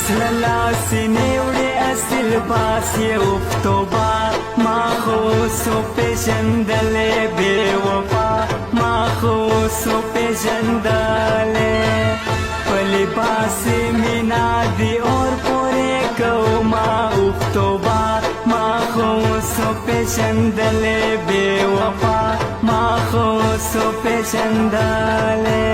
زللا سینیوڑی اصل باسی افتوبا ما خوصو پیشندلے بے وفا ما خوصو پیشندلے پلی باسی مینا دی اور پورے کو ما افتوبا ما خوصو پیشندلے بے وفا ما خوصو پیشندلے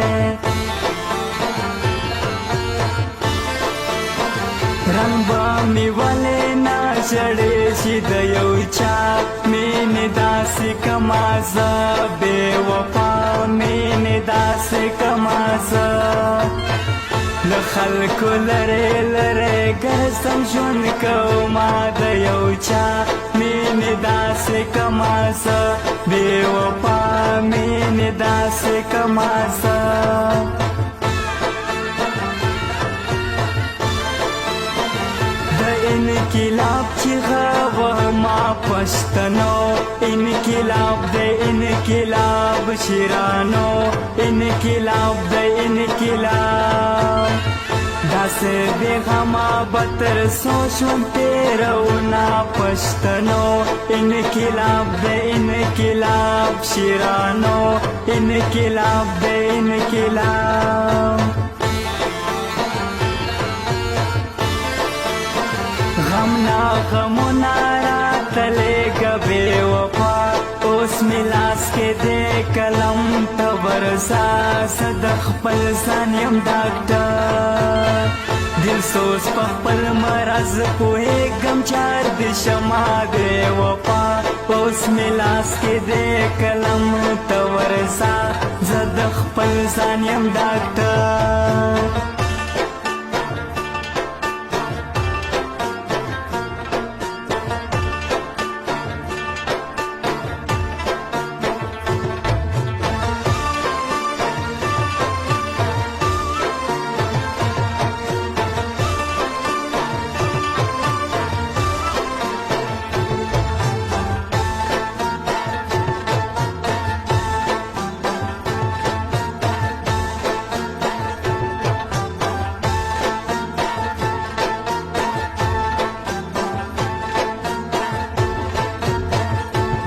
رنگ با می ولې نه ژړې چې د یو چا مینې داسې کما زه بې وفا مینې داسې کما زه له خلکو لرې لرې ګرځم ژوند کومه د یو چا مینې داسې کما زه بې وفا مینې داسې کما زه انقلاب چیغه وما پښتنو انقلاب د انقلاب شیرانو انقلاب د انقلاب داسې بېغمه بتر سوچون تېرونا پښتنو انقلاب د انقلاب شیرانو انقلاب د انقلاب غمنا غمنا راتلے گبے وفا اوس ملاس کے دے کلم تورسا صدق پل سانیم ڈاکٹر دل سوز پخپل مرض پوئے گم چار دشما دے وفا اوس ملاس کے دے کلم تورسا صدق پل سانیم ڈاکٹر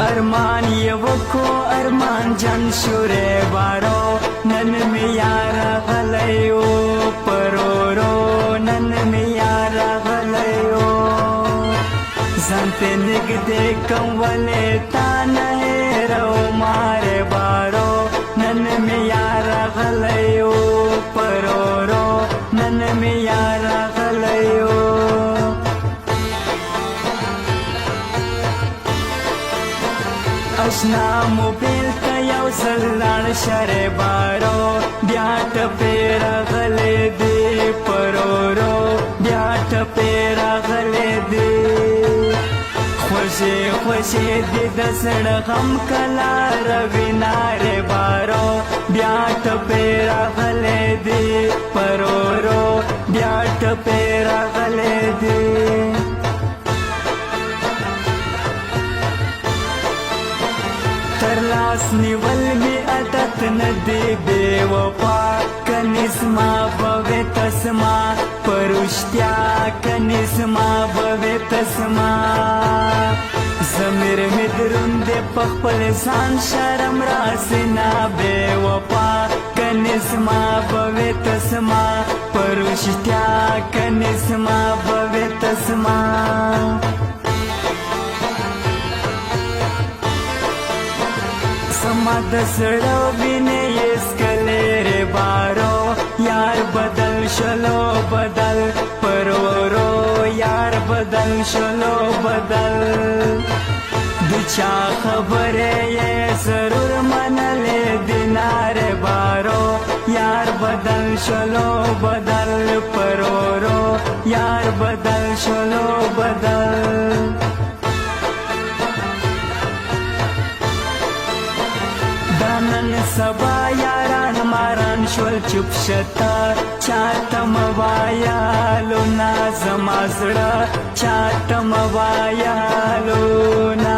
ارمان یوکو ارمان جان شورے بارو نن می یار غلیو پرورو نن می یار غلیو ځان ته نږدې کوم ولې تا نه هېرو مارې بارو نن می یار غلیو پرورو نن می یار غلیو اشنا موبیل ته یو ځل لاړ شرې بارو بیا ټپې راغلې دي پرورو بیا ټپې راغلې دي خوشې خوشې دي د زړه غم کله روینارې بارو بیا ټپې راغلې دي پرورو بیا ټپې راغلې دي ترلاس نیول می عادت ندی بے وفا کنیزما بوے تسما پرشتیا کنیزما بوے تسما زمیر می دروند پخپل ځان شرم راسنا بے وفا کنیزما بوے تسما پرشتیا کنیزما بوے تسما سما د زړه وینې اسکلې رې بارو یار بدل شلو بدل پرورو یار بدل شلو بدل د چا خبرې یې ضرور منلې دینار بارو یار بدل شلو بدل پرورو یار بدل شلو بدل نن سبا یاران ماران شول چپ شتا چاته موایا لونا زما زړه چاته موایا لونا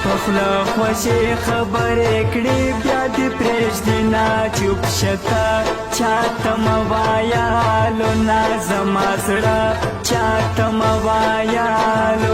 پخلا خوشي خبرې کړې بیا دې پرېږدي نه چپ شتا چاته موایا لونا ना जमासड़ा चातम वायाल